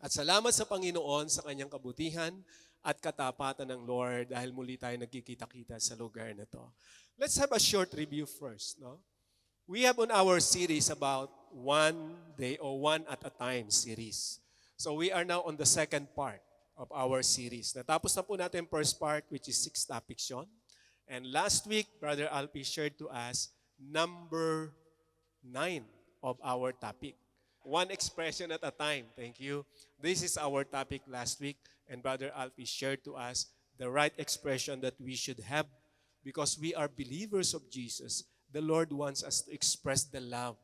At salamat sa Panginoon sa kanyang kabutihan at katapatan ng Lord dahil muli tayo nagkikita-kita sa lugar na to. Let's have a short review first. No? We have on our series about one day or one at a time series. So we are now on the second part of our series. Natapos na po natin first part which is 6 topics yun. And last week, Brother Alpi shared to us number 9 of our topic. One expression at a time. Thank you. This is our topic last week. And Brother Alpi shared to us the right expression that we should have because we are believers of Jesus. The Lord wants us to express the love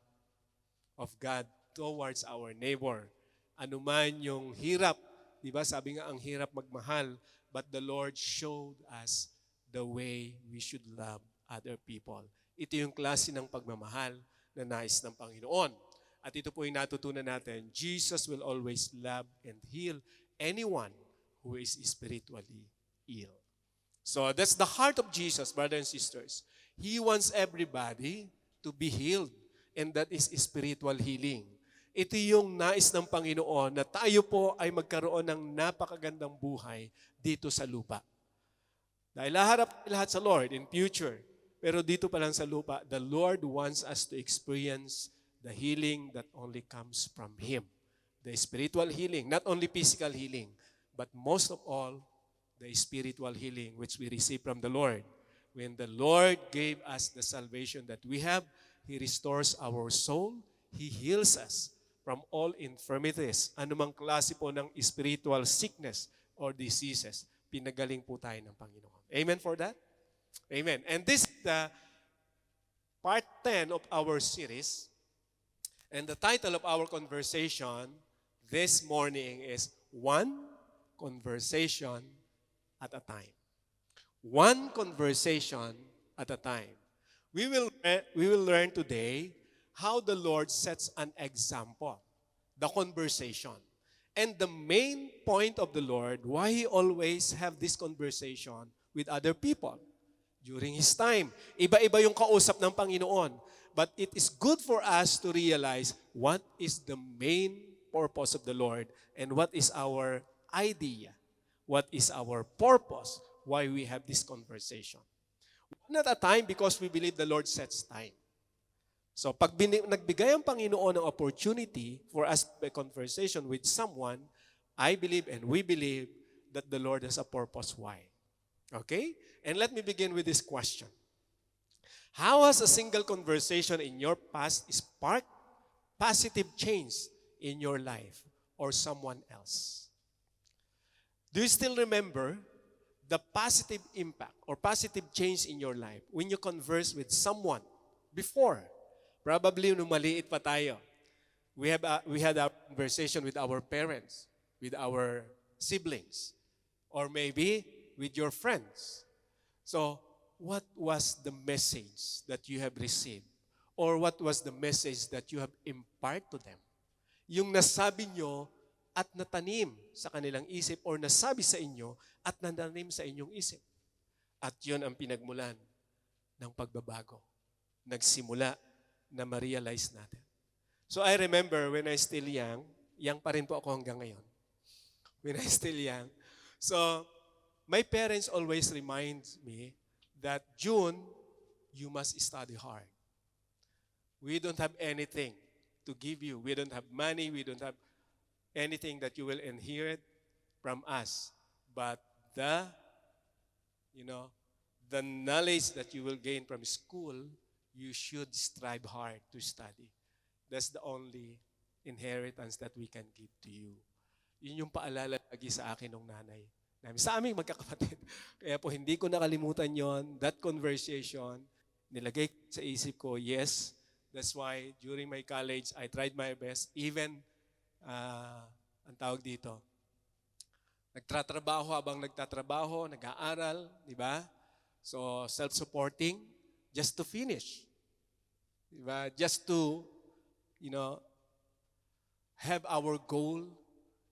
of God towards our neighbor. Ano man yung hirap, di ba? Sabi nga, ang hirap magmahal, but the Lord showed us the way we should love other people. Ito yung klase ng pagmamahal na nais ng Panginoon. At ito po yung natutunan natin, Jesus will always love and heal anyone who is spiritually ill. So that's the heart of Jesus, brothers and sisters. He wants everybody to be healed, and that is spiritual healing. Ito yung nais ng Panginoon na tayo po ay magkaroon ng napakagandang buhay dito sa lupa. Dahil lahat sa Lord in future, pero dito pa lang sa lupa, the Lord wants us to experience the healing that only comes from Him. The spiritual healing, not only physical healing, but most of all, the spiritual healing which we receive from the Lord. When the Lord gave us the salvation that we have, He restores our soul, He heals us from all infirmities. Anumang klase po ng spiritual sickness or diseases, pinagaling po tayo ng Panginoon. Amen for that? Amen. And this is the part 10 of our series. And the title of our conversation this morning is One Conversation at a Time. One conversation at a time. We will learn today how the Lord sets an example, the conversation. And the main point of the Lord, why He always have this conversation with other people during His time. Iba-iba yung kausap ng Panginoon. But it is good for us to realize what is the main purpose of the Lord and what is our idea, what is our purpose, why we have this conversation. One at a time because we believe the Lord sets time. So pag nagbigay ang Panginoon ng opportunity for us to have a conversation with someone, I believe and we believe that the Lord has a purpose why. Okay? And let me begin with this question. How has a single conversation in your past sparked positive change in your life or someone else? Do you still remember the positive impact or positive change in your life when you converse with someone before? Probably nung maliit pa tayo. We had a conversation with our parents, with our siblings, or maybe with your friends. So, what was the message that you have received? Or what was the message that you have imparted to them? Yung nasabi nyo at natanim sa kanilang isip or nasabi sa inyo at natanim sa inyong isip. At yun ang pinagmulan ng pagbabago. Nagsimula na ma-realize natin. So I remember when I still young pa rin po ako hanggang ngayon. When I still young. So, my parents always remind me that June, you must study hard. We don't have anything to give you. We don't have money. We don't have anything that you will inherit from us. But the knowledge that you will gain from school, you should strive hard to study. That's the only inheritance that we can give to you. Yun yung paalala lagi sa akin ng nanay namin. Sa aming magkakapatid. Kaya po hindi ko nakalimutan yon. That conversation, nilagay sa isip ko, yes, that's why during my college, I tried my best. Even, ang tawag dito, nagtatrabaho habang nagtatrabaho, nag-aaral, di ba? So, self-supporting, just to finish. Di ba? Just to, have our goal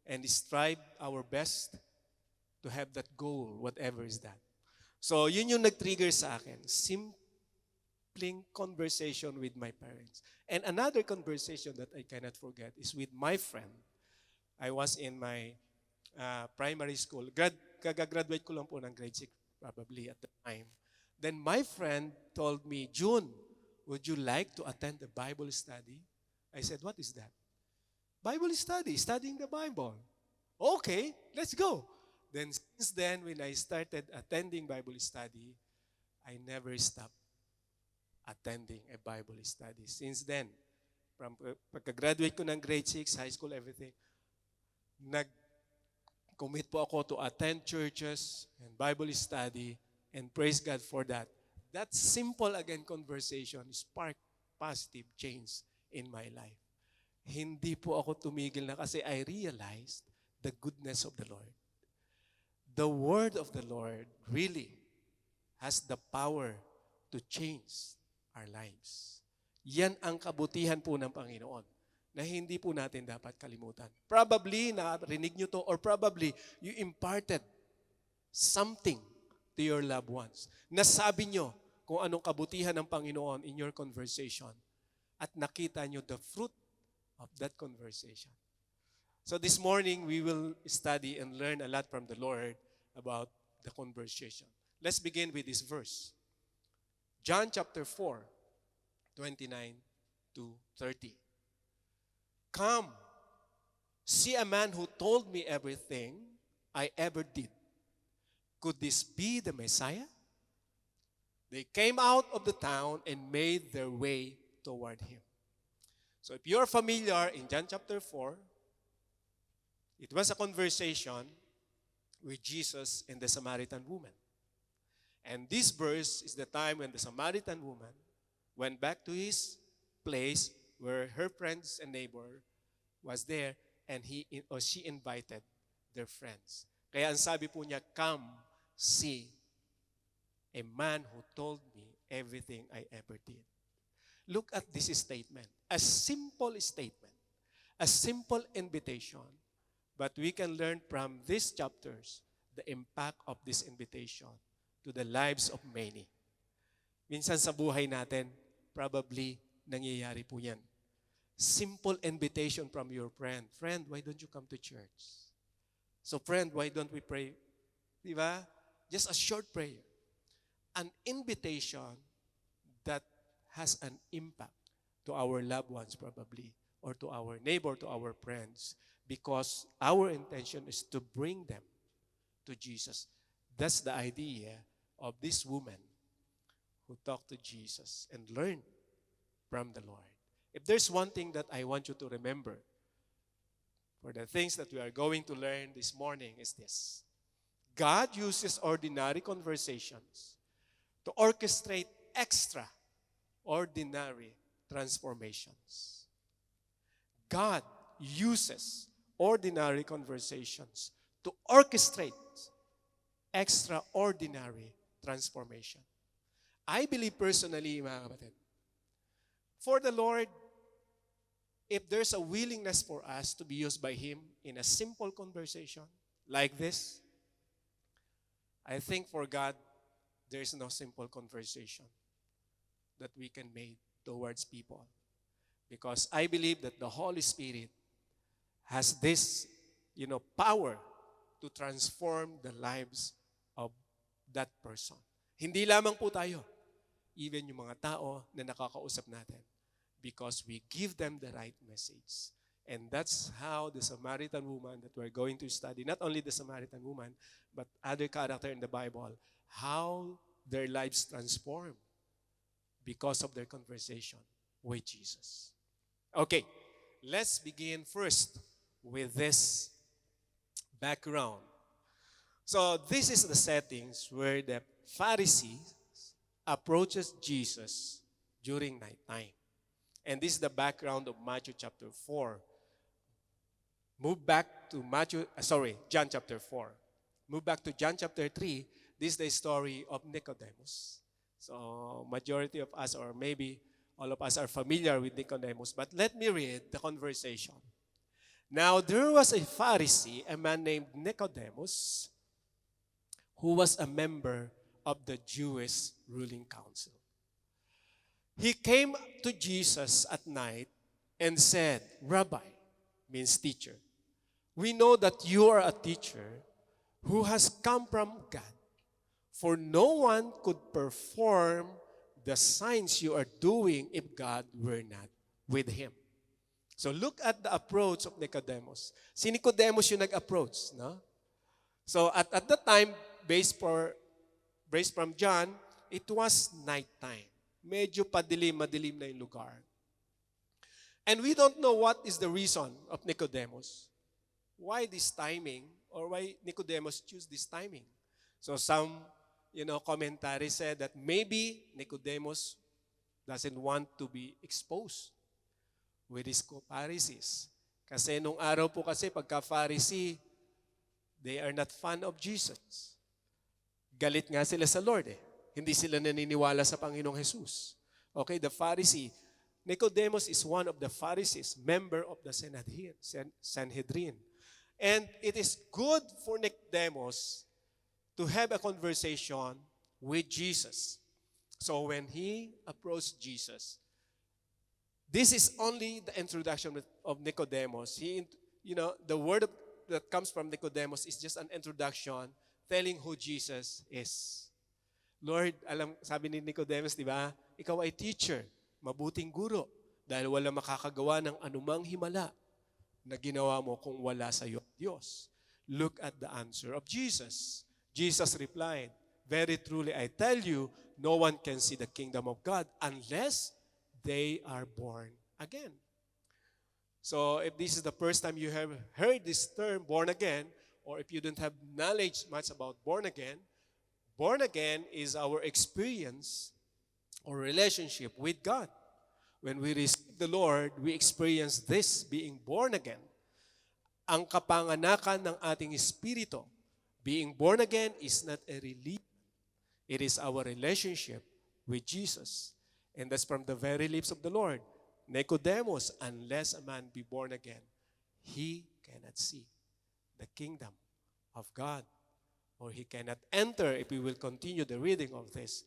and strive our best to have that goal, whatever is that. So, yun yung nag-trigger sa akin. Simpleng conversation with my parents. And another conversation that I cannot forget is with my friend I was in my primary school. Kagagraduate ko lang po ng grade 6 probably at the time. Then my friend told me, June, would you like to attend a Bible study? I said, what is that? Bible study, studying the Bible. Okay, let's go. Then since then, when I started attending Bible study, I never stopped attending a Bible study. Since then, from pagka-graduate ko ng grade 6, high school, everything, nag-commit po ako to attend churches and Bible study, and praise God for that. That simple, again, conversation sparked positive change in my life. Hindi po ako tumigil na kasi I realized the goodness of the Lord. The word of the Lord really has the power to change our lives. Yan ang kabutihan po ng Panginoon na hindi po natin dapat kalimutan. Probably, narinig nyo to, or probably, you imparted something to your loved ones. Nasabi nyo kung anong kabutihan ng Panginoon in your conversation at nakita nyo the fruit of that conversation. So this morning, we will study and learn a lot from the Lord about the conversation. Let's begin with this verse. John chapter 4, 29 to 30. Come, see a man who told me everything I ever did. Could this be the Messiah? They came out of the town and made their way toward him. So if you're familiar in John chapter 4, it was a conversation with Jesus and the Samaritan woman. And this verse is the time when the Samaritan woman went back to his place where her friends and neighbor was there, and he or she invited their friends. Kaya ang sabi po niya, come, see a man who told me everything I ever did. Look at this statement. A simple statement. A simple invitation. But we can learn from these chapters the impact of this invitation to the lives of many. Minsan sa buhay natin, probably nangyayari po yan. Simple invitation from your friend. Friend, why don't you come to church? So friend, why don't we pray? Diba? Just a short prayer. An invitation that has an impact to our loved ones probably, or to our neighbor, to our friends, because our intention is to bring them to Jesus. That's the idea of this woman who talked to Jesus and learned from the Lord. If there's one thing that I want you to remember for the things that we are going to learn this morning is this. God uses ordinary conversations to orchestrate extraordinary transformations. God uses ordinary conversations to orchestrate extraordinary transformation. I believe personally, mga kapatid, for the Lord, if there's a willingness for us to be used by Him in a simple conversation like this, I think for God, there's no simple conversation that we can make towards people. Because I believe that the Holy Spirit has this, power to transform the lives of that person. Hindi lamang po tayo, even yung mga tao na nakakausap natin, because we give them the right message. And that's how the Samaritan woman that we're going to study, not only the Samaritan woman, but other character in the Bible, how their lives transform because of their conversation with Jesus. Okay, let's begin first with this background. So this is the settings where the Pharisees approaches Jesus during nighttime. And this is the background of Matthew chapter 4. Move back to John chapter 4. Move back to John chapter 3. This is the story of Nicodemus. So majority of us, or maybe all of us, are familiar with Nicodemus. But let me read the conversation. Now there was a Pharisee, a man named Nicodemus, who was a member of the Jewish ruling council. He came to Jesus at night and said, Rabbi, means teacher, we know that you are a teacher who has come from God. For no one could perform the signs you are doing if God were not with him. So look at the approach of Nicodemus. Si Nicodemus yung nag-approach, no? So at the time, based from John, it was nighttime. Medyo madilim na yung lugar. And we don't know what is the reason of Nicodemus. Why this timing, or why Nicodemus choose this timing? So some, commentary said that maybe Nicodemus doesn't want to be exposed with his Pharisees. Kasi nung araw po kasi pagka Pharisee, they are not fan of Jesus. Galit nga sila sa Lord eh. Hindi sila naniniwala sa Panginoong Jesus. Okay, the Pharisee. Nicodemus is one of the Pharisees, member of the Sanhedrin. And it is good for Nicodemus to have a conversation with Jesus. So when he approached Jesus, this is only the introduction of Nicodemus. The word that comes from Nicodemus is just an introduction telling who Jesus is. Lord, sabi ni Nicodemus, di ba? Ikaw ay teacher, mabuting guro, dahil wala makakagawa ng anumang himala na ginawa mo kung wala sa iyo Diyos. Look at the answer of Jesus. Jesus replied, very truly I tell you, no one can see the kingdom of God unless they are born again. So if this is the first time you have heard this term, born again, or if you don't have knowledge much about born again is our experience or relationship with God. When we receive the Lord, we experience this being born again. Ang kapanganakan ng ating espiritu. Being born again is not a relief. It is our relationship with Jesus. And that's from the very lips of the Lord. Nicodemus, unless a man be born again, he cannot see the kingdom of God. Or he cannot enter, if we will continue the reading of this.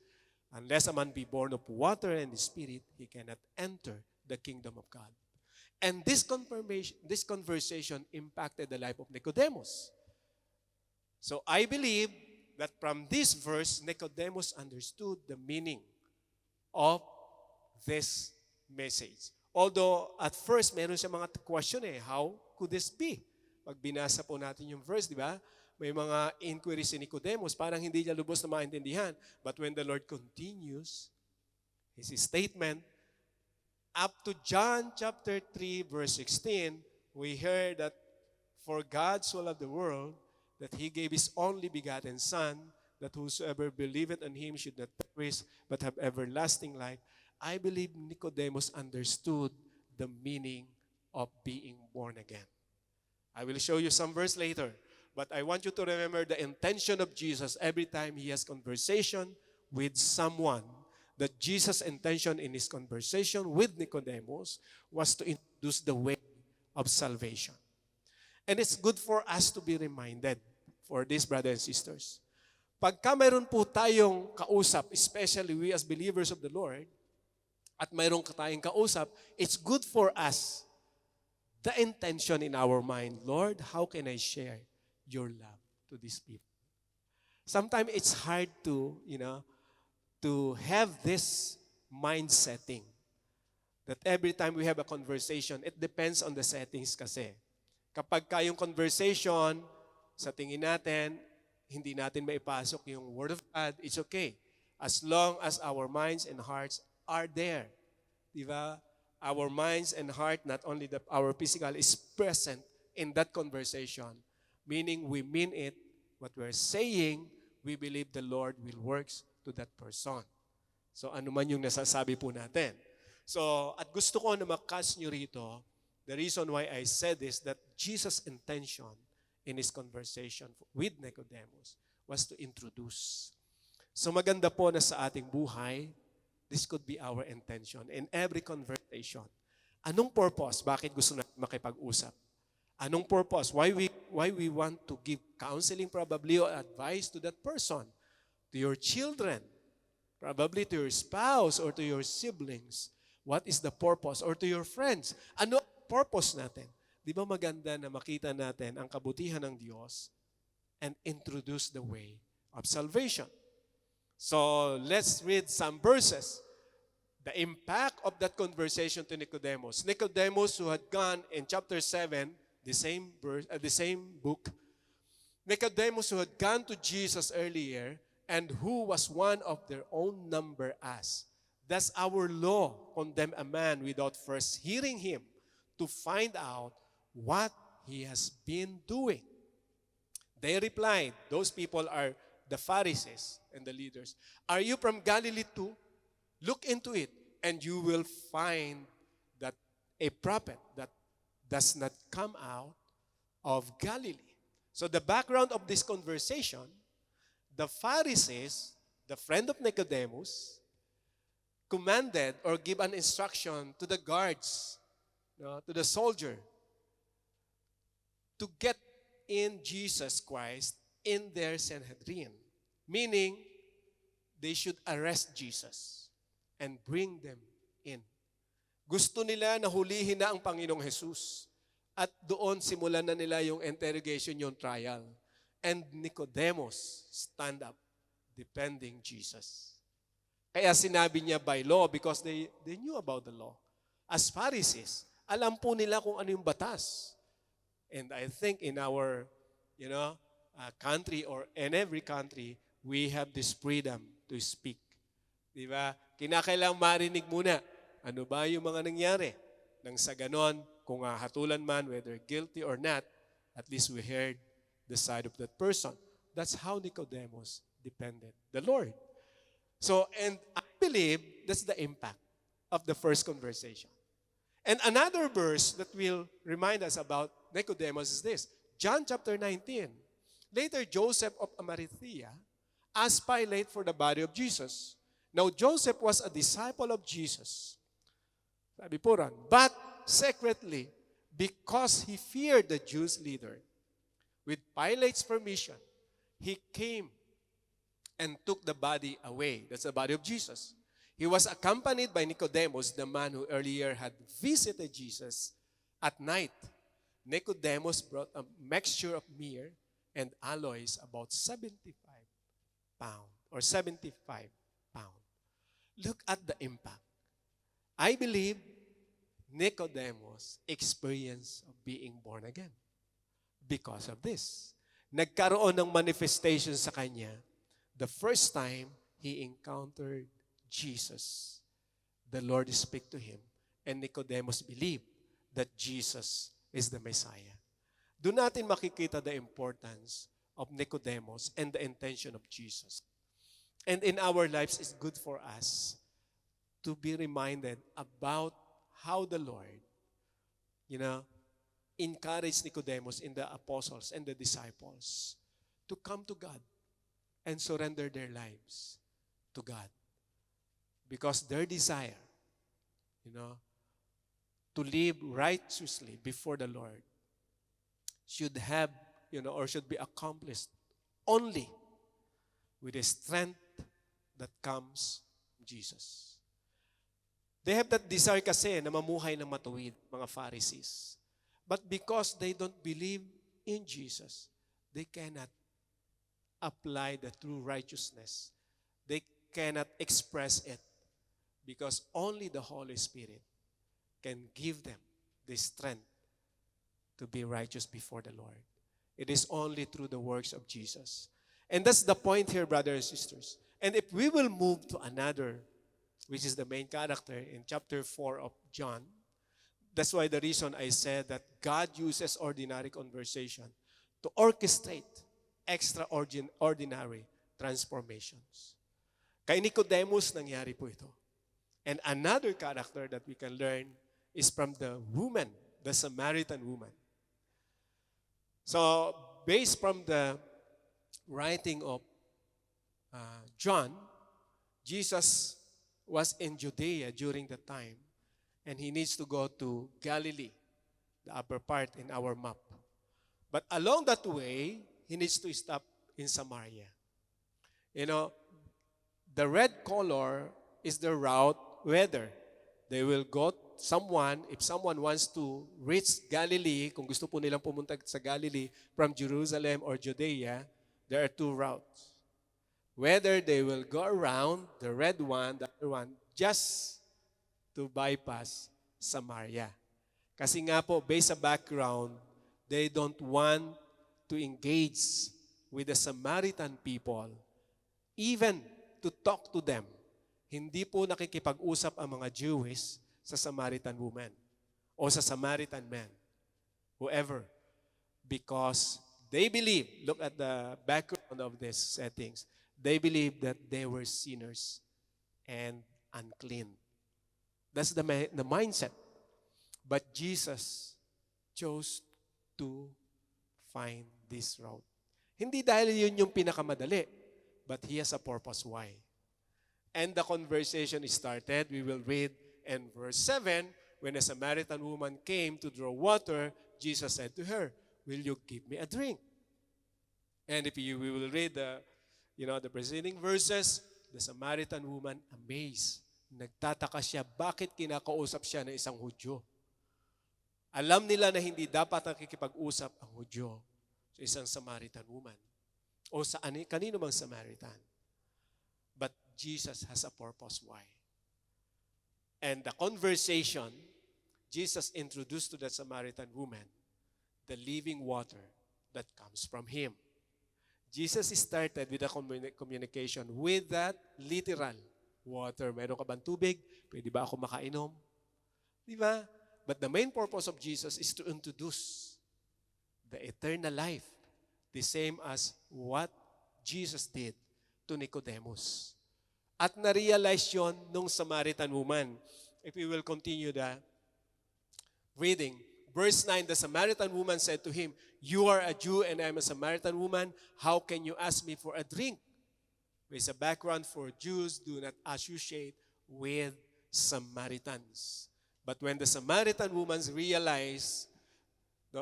Unless a man be born of water and the Spirit, he cannot enter the kingdom of God. And this conversation impacted the life of Nicodemus. So I believe that from this verse, Nicodemus understood the meaning of this message. Although at first, meron siya mga question how could this be? Pag binasa po natin yung verse, di ba? May mga inquiries si Nicodemus, parang hindi niya lubos na maintindihan. But when the Lord continues his statement, up to John chapter 3, verse 16, we hear that for God so loved the world that he gave his only begotten Son, that whosoever believeth on him should not perish but have everlasting life. I believe Nicodemus understood the meaning of being born again. I will show you some verse later. But I want you to remember the intention of Jesus every time he has conversation with someone. That Jesus' intention in his conversation with Nicodemus was to introduce the way of salvation. And it's good for us to be reminded for this, brothers and sisters. Pagka mayroon po tayong kausap, especially we as believers of the Lord, at mayroon tayong kausap, it's good for us, the intention in our mind, Lord, how can I share your love to these people? Sometimes it's hard to have this mind setting that every time we have a conversation, it depends on the settings kasi. Kapag kayong conversation, sa tingin natin, hindi natin maipasok yung Word of God, it's okay. As long as our minds and hearts are there. Diba? Our minds and heart, not only our physical, is present in that conversation. Meaning we mean it, what we're saying, we believe the Lord will works to that person. So ano man yung nasasabi po natin. So at gusto ko na makas nyo rito, the reason why I said this, that Jesus' intention in his conversation with Nicodemus was to introduce. So maganda po na sa ating buhay, this could be our intention in every conversation. Anong purpose? Bakit gusto natin makipag-usap? Anong purpose? Why we want to give counseling probably or advice to that person, to your children, probably to your spouse or to your siblings. What is the purpose? Or to your friends. Ano ang purpose natin? Di ba maganda na makita natin ang kabutihan ng Diyos and introduce the way of salvation? So let's read some verses. The impact of that conversation to Nicodemus. Nicodemus, who had gone in chapter 7, the same book, Nicodemus, who had gone to Jesus earlier and who was one of their own number, asked, "Does our law condemn a man without first hearing him to find out what he has been doing?" They replied, those people are the Pharisees and the leaders, "Are you from Galilee too? Look into it, and you will find that a prophet that does not come out of Galilee." So the background of this conversation, the Pharisees, the friend of Nicodemus, commanded or give an instruction to the guards, to the soldier, to get in Jesus Christ in their Sanhedrin. Meaning, they should arrest Jesus and bring them in. Gusto nila na hulihin na ang Panginoong Jesus. At doon simulan na nila yung interrogation, yung trial. And Nicodemus stand up defending Jesus. Kaya sinabi niya by law because they knew about the law. As Pharisees, alam po nila kung ano yung batas. And I think in our, country or in every country, we have this freedom to speak. Di ba? Kinakailangang marinig muna. Ano ba yung mga nangyari? Nang sa ganon, kung hatulan man, whether guilty or not, at least we heard the side of that person. That's how Nicodemus defended the Lord. So, and I believe that's the impact of the first conversation. And another verse that will remind us about Nicodemus is this. John chapter 19. Later, Joseph of Arimathea asked Pilate for the body of Jesus. Now, Joseph was a disciple of Jesus. Sabi po ron, but secretly, because he feared the Jews' leader, with Pilate's permission, he came and took the body away. That's the body of Jesus. He was accompanied by Nicodemus, the man who earlier had visited Jesus at night. Nicodemus brought a mixture of myrrh and aloes, about 75 pounds or 75 pounds. Look at the impact. I believe Nicodemus experienced of being born again because of this. Nagkaroon ng manifestation sa kanya the first time he encountered Jesus. The Lord spoke to him, and Nicodemus believed that Jesus is the Messiah. Doon natin makikita the importance of Nicodemus and the intention of Jesus. And in our lives, it's good for us to be reminded about how the Lord, encouraged Nicodemus in the apostles and the disciples to come to God and surrender their lives to God. Because their desire, to live righteously before the Lord should have, or should be accomplished only with the strength that comes from Jesus. They have that desire kasi na mamuhay ng matuwid, mga Pharisees. But because they don't believe in Jesus, they cannot apply the true righteousness. They cannot express it because only the Holy Spirit can give them the strength to be righteous before the Lord. It is only through the works of Jesus. And that's the point here, brothers and sisters. And if we will move to another, which is the main character in chapter 4 of John, that's why the reason I said that God uses ordinary conversation to orchestrate extraordinary transformations. Kay Nicodemus, nangyari po ito. And another character that we can learn is from the woman, the Samaritan woman. So, based from the writing of John, Jesus was in Judea during the time, and he needs to go to Galilee, the upper part in our map. But along that way, he needs to stop in Samaria. The red color is the route whether they will go if someone wants to reach Galilee, kung gusto po nilang pumunta sa Galilee from Jerusalem or Judea, there are two routes. Whether they will go around the red one, the other one, just to bypass Samaria. Kasi nga po, based sa background, they don't want to engage with the Samaritan people, even to talk to them. Hindi po nakikipag-usap ang mga Jewish sa Samaritan woman o sa Samaritan man, whoever. Because they believe, look at the background of these settings, they believe that they were sinners and unclean. That's the mindset. But Jesus chose to find this route. Hindi dahil yun yung pinakamadali, but He has a purpose why. And the conversation is started. We will read in verse 7, when a Samaritan woman came to draw water, Jesus said to her, "Will you give me a drink?" And if we will read the preceding verses, the Samaritan woman amazed. Nagtataka siya, bakit kinakausap siya ng isang Hudyo? Alam nila na hindi dapat nakikipag-usap ang Hudyo sa isang Samaritan woman o sa kanino mang Samaritan. But Jesus has a purpose why. And the conversation, Jesus introduced to the Samaritan woman the living water that comes from Him. Jesus started with a communication with that literal water. Meron ka bang tubig? Pwede ba ako makainom? Di ba? But the main purpose of Jesus is to introduce the eternal life, the same as what Jesus did to Nicodemus. At na-realize yun nung Samaritan woman. If we will continue the reading, verse 9, the Samaritan woman said to him, "You are a Jew and I am a Samaritan woman. How can you ask me for a drink?" There's a background for Jews do not associate with Samaritans. But when the Samaritan woman realized,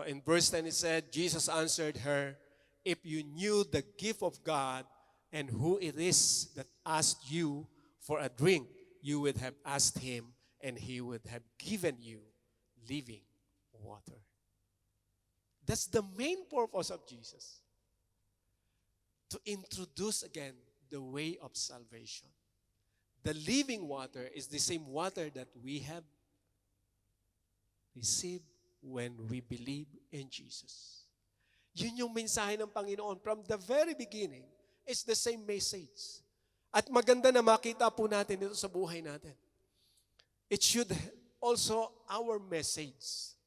in verse 10 it said, Jesus answered her, "If you knew the gift of God and who it is that asked you for a drink, you would have asked Him and He would have given you living water." That's the main purpose of Jesus. To introduce again the way of salvation. The living water is the same water that we have received when we believe in Jesus. Yun yung mensahe ng Panginoon from the very beginning. It's the same message. At maganda na makita po natin ito sa buhay natin. It should also our message.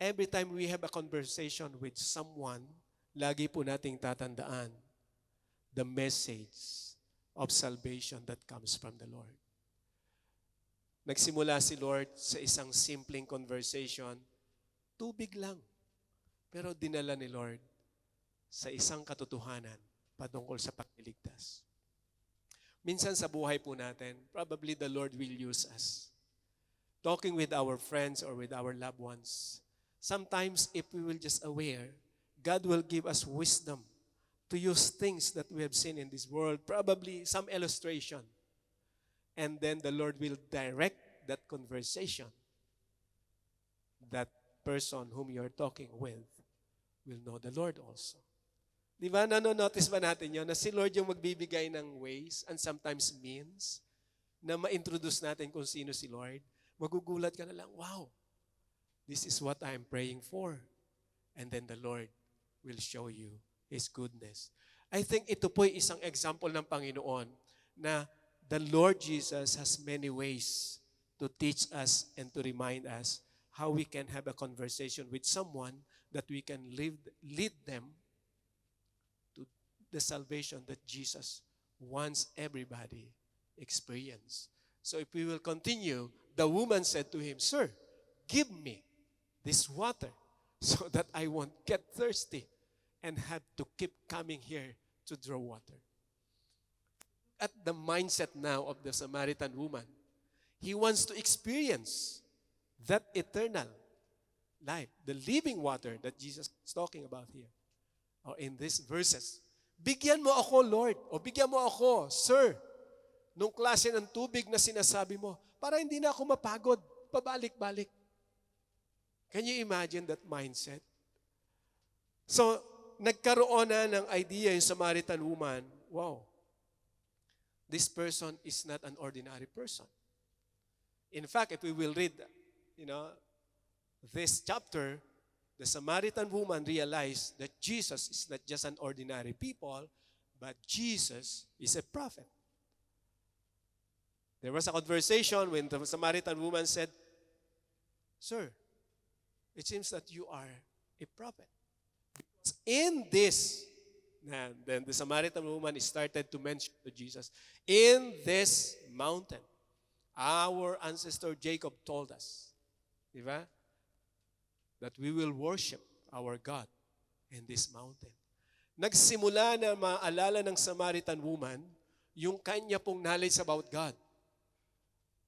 Every time we have a conversation with someone, lagi po nating tatandaan the message of salvation that comes from the Lord. Nagsimula si Lord sa isang simpleng conversation, tubig lang. Pero dinala ni Lord sa isang katotohanan patungkol sa pagliligtas. Minsan sa buhay po natin, probably the Lord will use us. Talking with our friends or with our loved ones. Sometimes if we will just aware, God will give us wisdom to use things that we have seen in this world, probably some illustration. And then the Lord will direct that conversation. That person whom you're talking with will know the Lord also. Di ba, nanonotice ba natin yun, na si Lord yung magbibigay ng ways and sometimes means na ma-introduce natin kung sino si Lord. Magugulat ka na lang, wow, this is what I'm praying for. And then the Lord will show you His goodness. I think ito po ay isang example ng Panginoon na the Lord Jesus has many ways to teach us and to remind us how we can have a conversation with someone that we can lead them to the salvation that Jesus wants everybody experience. So if we will continue, the woman said to him, "Sir, give me this water so that I won't get thirsty and have to keep coming here to draw water." At the mindset now of the Samaritan woman, he wants to experience that eternal life, the living water that Jesus is talking about here, or in these verses. Bigyan mo ako, Lord, o bigyan mo ako, Sir, nung klase ng tubig na sinasabi mo, para hindi na ako mapagod, pabalik-balik. Can you imagine that mindset? So, nagkaroon na ng idea yung Samaritan woman, wow, this person is not an ordinary person. In fact, if we will read, this chapter, the Samaritan woman realized that Jesus is not just an ordinary people, but Jesus is a prophet. There was a conversation when the Samaritan woman said, "Sir, it seems that you are a prophet." Because in this, and then the Samaritan woman started to mention to Jesus, in this mountain, our ancestor Jacob told us, di ba, that we will worship our God in this mountain. Nagsimula na maalala ng Samaritan woman yung kanya pong knowledge about God.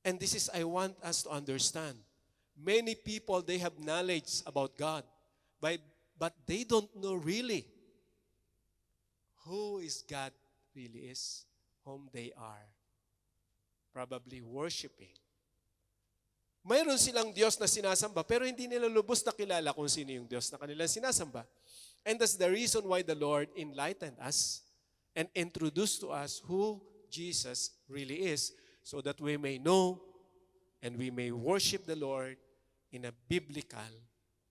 And this is, I want us to understand. Many people, they have knowledge about God, but they don't know really who is God really is, whom they are probably worshiping. Mayroon silang Diyos na sinasamba, pero hindi nila lubos na kilala kung sino yung Diyos na kanilang sinasamba. And that's the reason why the Lord enlightened us and introduced to us who Jesus really is, so that we may know and we may worship the Lord in a biblical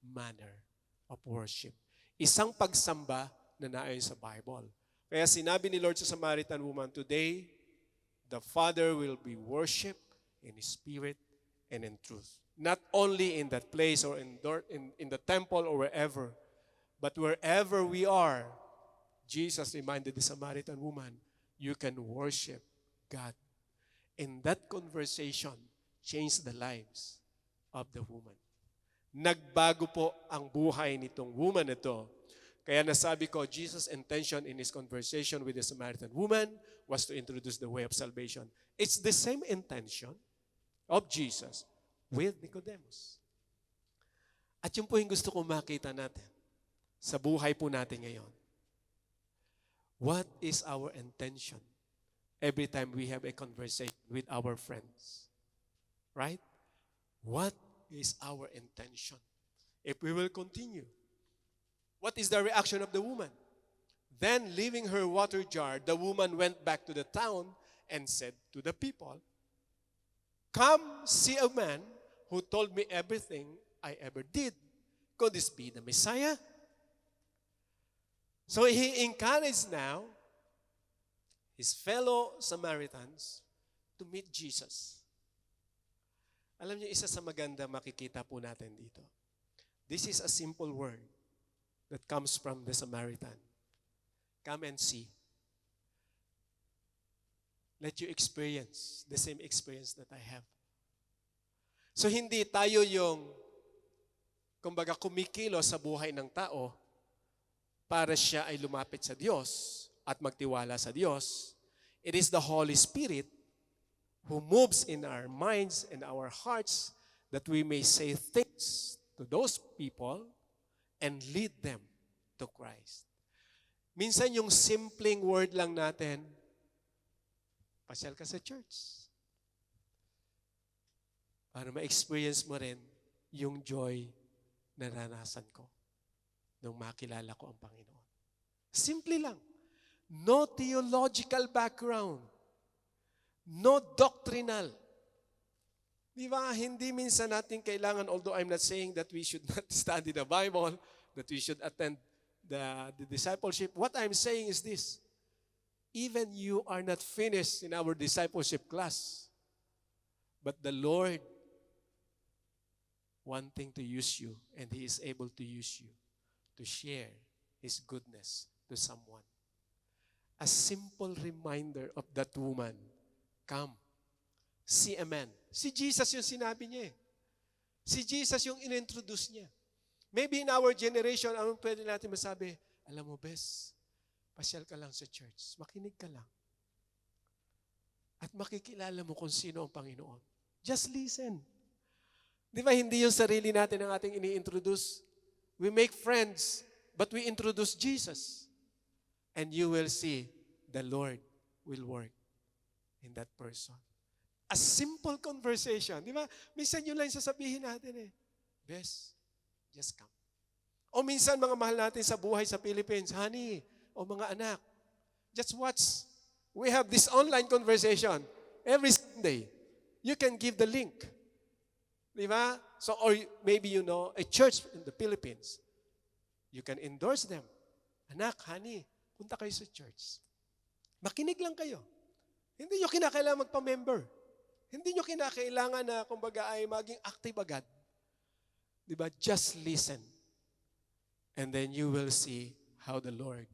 manner of worship. Isang pagsamba na naayon sa Bible. Kaya sinabi ni Lord sa Samaritan woman, today, the Father will be worshipped in spirit and in truth. Not only in that place or in the temple or wherever, but wherever we are, Jesus reminded the Samaritan woman, you can worship God. And that conversation changed the lives of the woman. Nagbago po ang buhay nitong woman ito. Kaya nasabi ko, Jesus' intention in his conversation with the Samaritan woman was to introduce the way of salvation. It's the same intention of Jesus with Nicodemus. At yun po yung gusto kong makita natin sa buhay po natin ngayon. What is our intention every time we have a conversation with our friends? Right? What is our intention? If we will continue, what is the reaction of the woman? Then, leaving her water jar, the woman went back to the town and said to the people, "Come see a man who told me everything I ever did. Could this be the Messiah?" So he encouraged now his fellow Samaritans to meet Jesus. Alam niyo, isa sa maganda makikita po natin dito. This is a simple word that comes from the Samaritan. Come and see. Let you experience the same experience that I have. So hindi tayo yung, kumbaga, kumikilo sa buhay ng tao para siya ay lumapit sa Diyos at magtiwala sa Diyos. It is the Holy Spirit who moves in our minds and our hearts that we may say things to those people and lead them to Christ. Minsan yung simpleng word lang natin, pasyal ka sa church. Para ma-experience mo rin yung joy na naranasan ko nung makilala ko ang Panginoon. Simple lang. No theological background. No doctrinal. Di ba? Hindi minsan natin kailangan, although I'm not saying that we should not study the Bible, that we should attend the discipleship. What I'm saying is this. Even you are not finished in our discipleship class, but the Lord wanting to use you, and He is able to use you to share His goodness to someone. A simple reminder of that woman, come, see a man. Si Jesus yung sinabi niya eh. Si Jesus yung inintroduce niya. Maybe in our generation, anong pwede natin masabi? Alam mo, bes, pasyal ka lang sa church. Makinig ka lang. At makikilala mo kung sino ang Panginoon. Just listen. Di ba hindi yung sarili natin ang ating ini-introduce? We make friends, but we introduce Jesus. And you will see the Lord will work in that person. A simple conversation. Di ba? Minsan yun lang sasabihin natin eh. Bes, just come. O minsan mga mahal natin sa buhay sa Philippines, honey, o mga anak, just watch. We have this online conversation every Sunday. You can give the link. Di ba? So, or maybe you know, a church in the Philippines. You can endorse them. Anak, honey, punta kayo sa church. Makinig lang kayo. Hindi nyo kinakailangan magpa-member. Hindi nyo kinakailangan na, kumbaga, ay maging active agad. Di ba? Just listen. And then you will see how the Lord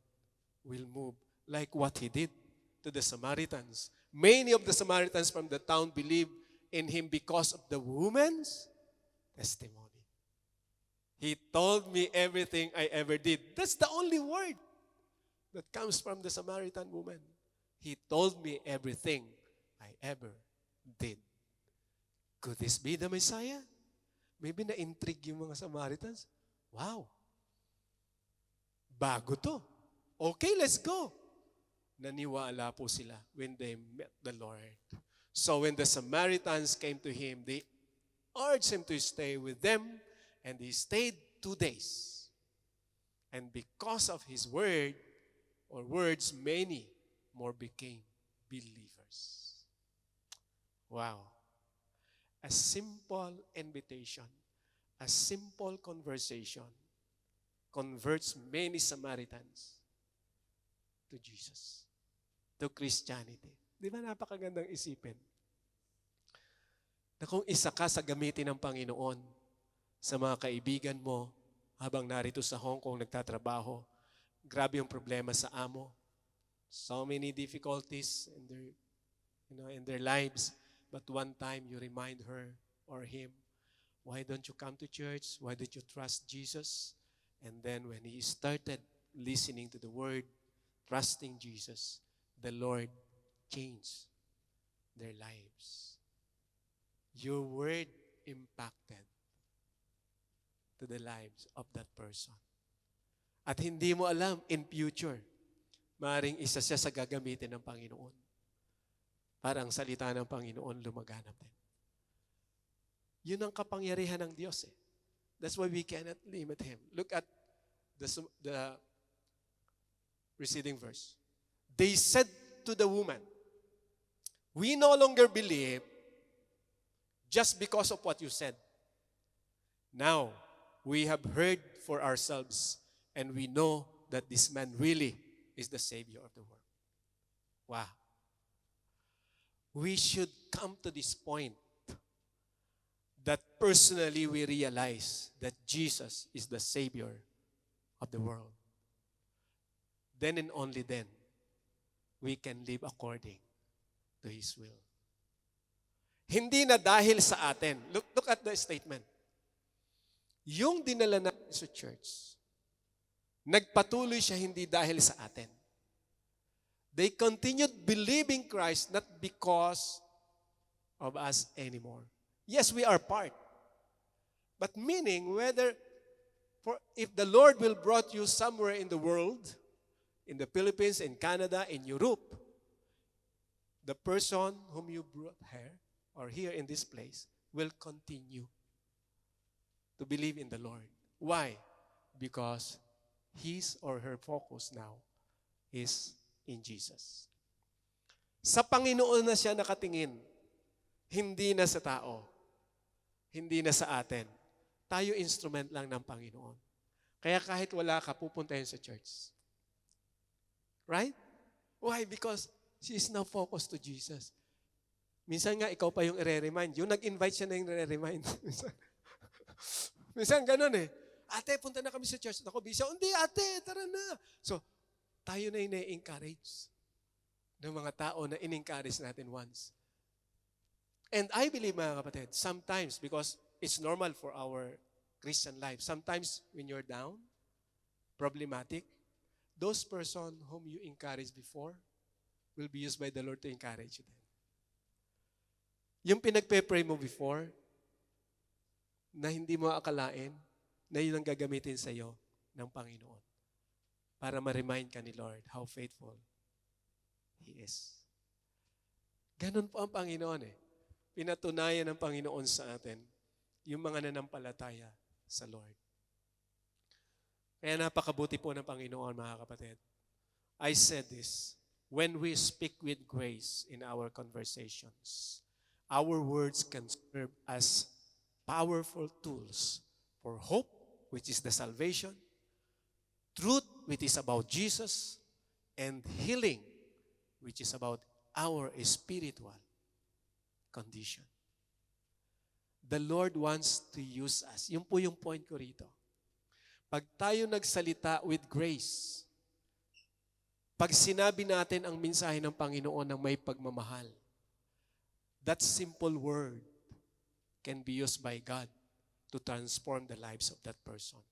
will move. Like what He did to the Samaritans. Many of the Samaritans from the town believed in Him because of the woman's testimony. He told me everything I ever did. That's the only word that comes from the Samaritan woman. He told me everything I ever did. Could this be the Messiah? Maybe na-intrigue yung mga Samaritans. Wow. Bago to. Okay, let's go. Naniwala po sila when they met the Lord. So when the Samaritans came to Him, they urged Him to stay with them, and He stayed 2 days. And because of His word, or words, many more became believers. Wow. A simple invitation, a simple conversation converts many Samaritans to Jesus, to Christianity. Di ba napakagandang isipin? Na kung isa ka sa gamitin ng Panginoon sa mga kaibigan mo habang narito sa Hong Kong nagtatrabaho, grabe yung problema sa amo. So many difficulties in their lives. But one time you remind her or him, why don't you come to church? Why don't you trust Jesus? And then when he started listening to the word, trusting Jesus, the Lord changed their lives. Your word impacted to the lives of that person. At hindi mo alam, in future, maaaring isa siya sa gagamitin ng Panginoon. Para ang salita ng Panginoon lumaganap din. Yun ang kapangyarihan ng Diyos eh. That's why we cannot limit Him. Look at the preceding verse. They said to the woman, we no longer believe just because of what you said. Now, we have heard for ourselves and we know that this man really is the Savior of the world. Wow. We should come to this point that personally we realize that Jesus is the Savior of the world. Then and only then, we can live according to His will. Hindi na dahil sa atin. Look at the statement. Yung dinala natin sa church, nagpatuloy siya hindi dahil sa atin. They continued believing Christ not because of us anymore. Yes, we are part. But meaning, if the Lord will brought you somewhere in the world, in the Philippines, in Canada, in Europe, the person whom you brought here, or here in this place, will continue to believe in the Lord. Why? Because his or her focus now is in Jesus. Sa Panginoon na siya nakatingin, hindi na sa tao, hindi na sa atin. Tayo instrument lang ng Panginoon. Kaya kahit wala ka, pupuntahin sa church. Right? Why? Because she is now focused to Jesus. Minsan nga, ikaw pa yung i-remind. Yung nag-invite siya na yung i-remind. Minsan ganun eh. Ate, punta na kami sa church. Ako, bisa. Hindi, ate, tara na. So, tayo na yung na-encourage ng mga tao na in-encourage natin once. And I believe, mga kapatid, sometimes, because it's normal for our Christian life, sometimes when you're down, problematic, those person whom you encouraged before will be used by the Lord to encourage you then. Yung pinagpe-pray mo before, na hindi mo akalain, na yun ang gagamitin sa iyo ng Panginoon. Para ma-remind ka ni Lord how faithful He is. Ganun po ang Panginoon eh. Pinatunayan ng Panginoon sa atin yung mga nanampalataya sa Lord. Kaya napakabuti po ng Panginoon, mga kapatid. I said this, when we speak with grace in our conversations, our words can serve as powerful tools for hope, which is the salvation, truth, which is about Jesus, and healing, which is about our spiritual condition. The Lord wants to use us. Yun po yung point ko rito. Pag tayo nagsalita with grace, pag sinabi natin ang mensahe ng Panginoon ng may pagmamahal, that simple word can be used by God to transform the lives of that person.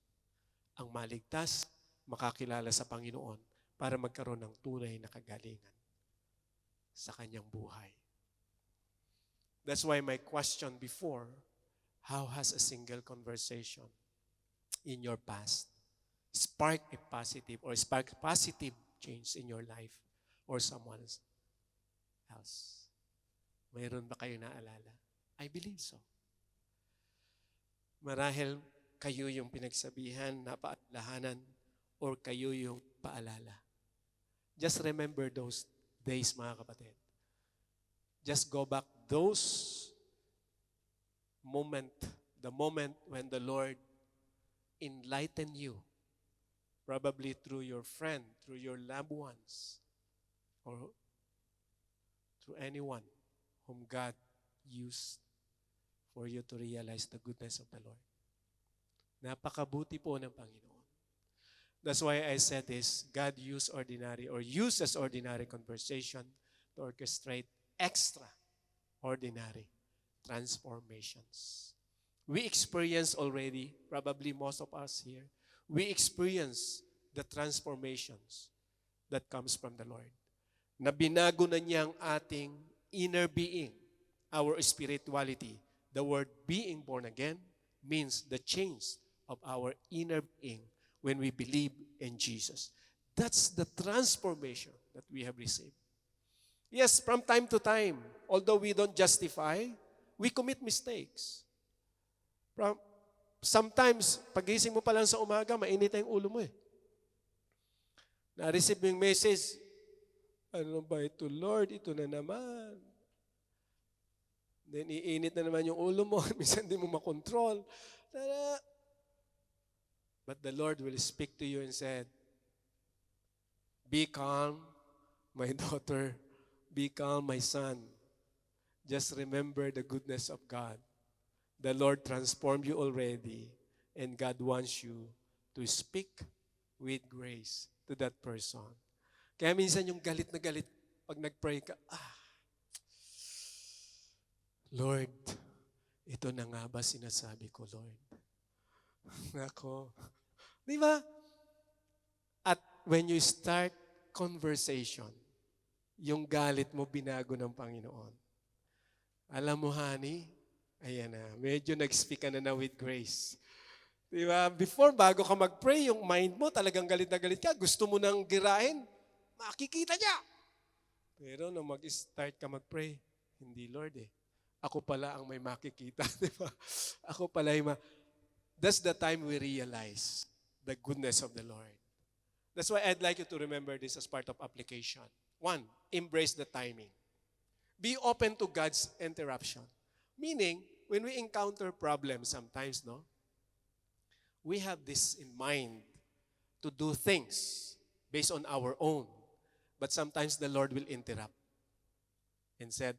Ang maligtas, makakilala sa Panginoon para magkaroon ng tunay na kagalingan sa kanyang buhay. That's why my question before, how has a single conversation in your past spark a positive change in your life or someone else? Mayroon ba kayo naalala? I believe so. Marahil kayo yung pinagsabihan, napaalahanan, or kayo yung paalala. Just remember those days, mga kapatid. Just go back those the moment when the Lord enlightened you, probably through your friend, through your loved ones, or through anyone whom God used for you to realize the goodness of the Lord. Napakabuti po ng Panginoon. That's why I said this, God uses ordinary conversation to orchestrate extraordinary transformations. We experience already, probably most of us here, we experience the transformations that comes from the Lord. Na binago na niya ang ating inner being, our spirituality. The word being born again means the change of our inner being when we believe in Jesus. That's the transformation that we have received. Yes, from time to time, although we don't justify, we commit mistakes. Sometimes, pagising mo pa lang sa umaga, mainit na yung ulo mo eh. Na-receive mo yung message, ano ba ito, Lord? Ito na naman. Then, iinit na naman yung ulo mo. Minsan di mo makontrol. But the Lord will speak to you and said, be calm, my daughter. Be calm, my son. Just remember the goodness of God. The Lord transformed you already, and God wants you to speak with grace to that person. Kaya minsan yung galit na galit, pag nag-pray ka, Lord, ito na nga ba sinasabi ko, Lord? Nako. Di ba? At when you start conversation, yung galit mo binago ng Panginoon. Alam mo, honey, ayan na, medyo nag-speak ka na with grace. Di ba? Before, bago ka mag-pray, yung mind mo talagang galit na galit ka. Gusto mo nang girahin, makikita niya. Pero nung mag-start ka mag-pray, hindi, Lord eh. Ako pala ang may makikita. Di ba? Ako pala yung That's the time we realize the goodness of the Lord. That's why I'd like you to remember this as part of application. 1, embrace the timing. Be open to God's interruption. Meaning, when we encounter problems sometimes, we have this in mind to do things based on our own. But sometimes the Lord will interrupt and said,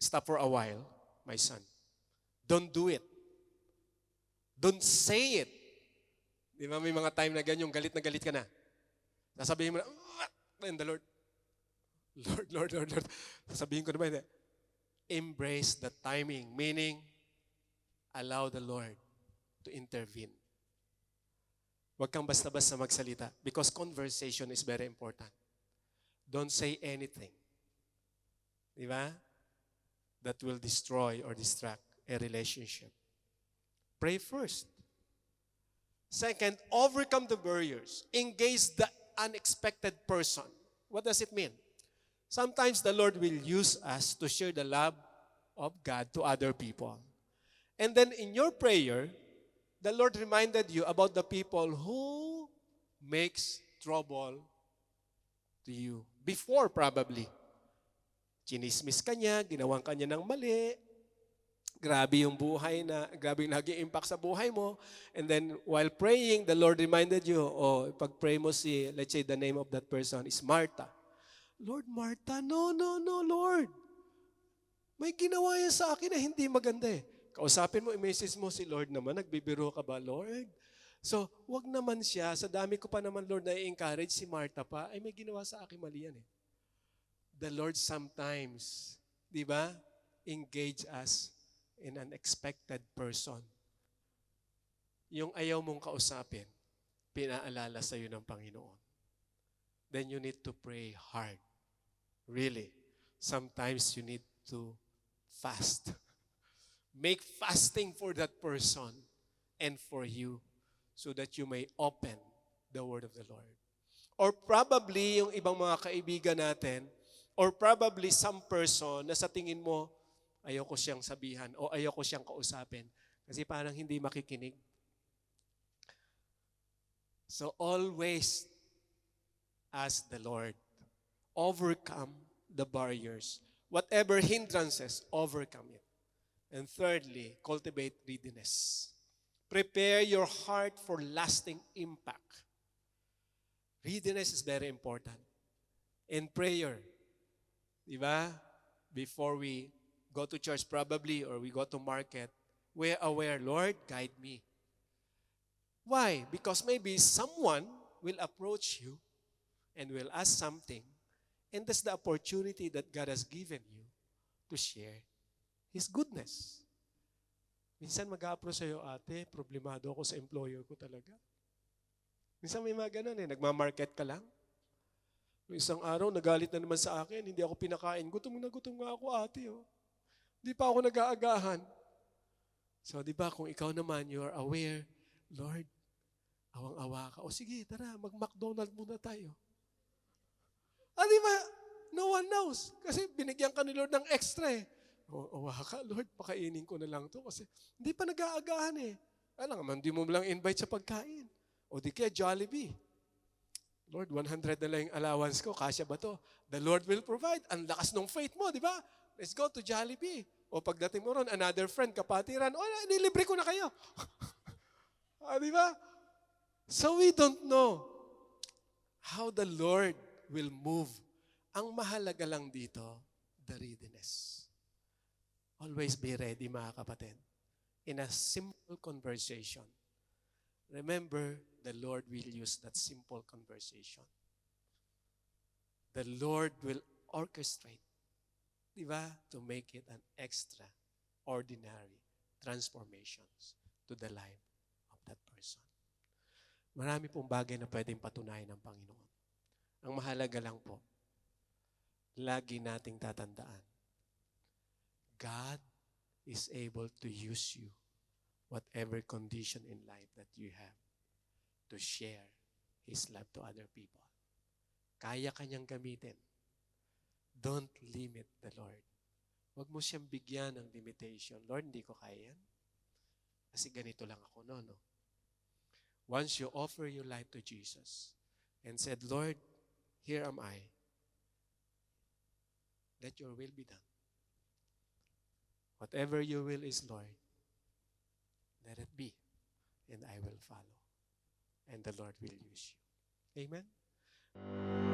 stop for a while, my son. Don't do it. Don't say it. Di ba may mga time na ganyan, galit na galit ka na. Sasabihin mo na, and the Lord, Lord. Sasabihin ko naman, embrace the timing, meaning, allow the Lord to intervene. Huwag kang basta-basta magsalita because conversation is very important. Don't say anything. Di ba? That will destroy or distract a relationship. Pray first. Second, overcome the barriers. Engage the unexpected person. What does it mean? Sometimes the Lord will use us to share the love of God to other people. And then in your prayer, the Lord reminded you about the people who makes trouble to you. Before probably. Chinismis ka niya, ginawan ka niya ng mali, grabe yung grabe yung nag-i-impact sa buhay mo. And then while praying, the Lord reminded you, pag-pray mo let's say the name of that person is Martha. Lord, Martha, no, Lord. May ginawa yan sa akin na hindi maganda eh. Kausapin mo, i-message mo si Lord naman, nagbibiro ka ba, Lord? So, wag naman siya. Sa dami ko pa naman, Lord, na-encourage si Martha pa, ay may ginawa sa akin mali yan eh. The Lord sometimes, di ba, engage us in an expected person. Yung ayaw mong kausapin, pinaalala sa iyo ng Panginoon. Then you need to pray hard. Really. Sometimes you need to fast. Make fasting for that person and for you so that you may open the word of the Lord. Or probably yung ibang mga kaibigan natin, or probably some person na sa tingin mo, ayoko siyang sabihan o ayoko siyang kausapin kasi parang hindi makikinig. So always ask the Lord. Overcome the barriers. Whatever hindrances, overcome it. And thirdly, cultivate readiness. Prepare your heart for lasting impact. Readiness is very important. In prayer, di ba? Before we go to church probably or we go to market, we're aware, Lord, guide me. Why? Because maybe someone will approach you and will ask something, and that's the opportunity that God has given you to share His goodness. Minsan mag-a-approach sa'yo, ate, problemado ako sa employer ko talaga. Minsan may mga ganun eh, nagmamarket ka lang. Isang araw, nagalit na naman sa akin, hindi ako pinakain. Gutom nga ako, ate. Oh. Hindi pa ako nag-aagahan. So, di ba, kung ikaw naman, you are aware, Lord, awang-awa ka. O sige, tara, mag-McDonald's muna tayo. Di ba, no one knows. Kasi binigyan ka ni Lord ng extra eh. Awa ka, Lord, pakainin ko na lang to kasi hindi pa nag-aagahan eh. Alam naman, hindi mo lang invite sa pagkain. O di kaya Jollibee. Lord, 100 na lang yung allowance ko. Kasya ba to? The Lord will provide. Ang lakas ng faith mo, di ba? Let's go to Jollibee. O pagdating mo ron, another friend, kapatiran, nilibre ko na kayo. Di ba? So we don't know how the Lord will move. Ang mahalaga lang dito, the readiness. Always be ready, mga kapatid. In a simple conversation. Remember, the Lord will use that simple conversation. The Lord will orchestrate, di ba, to make it an extraordinary transformations to the life of that person. Marami pong bagay na pwedeng patunayan ng Panginoon. Ang mahalaga lang po, lagi nating tatandaan, God is able to use you, whatever condition in life that you have, to share His love to other people. Kaya kanyang gamitin. Don't limit the Lord. Huwag mo siyang bigyan ng limitation. Lord, hindi ko kaya yan. Kasi ganito lang ako, no. Once you offer your life to Jesus and said, Lord, here am I. Let your will be done. Whatever your will is, Lord, let it be, and I will follow. And the Lord will use you. Amen?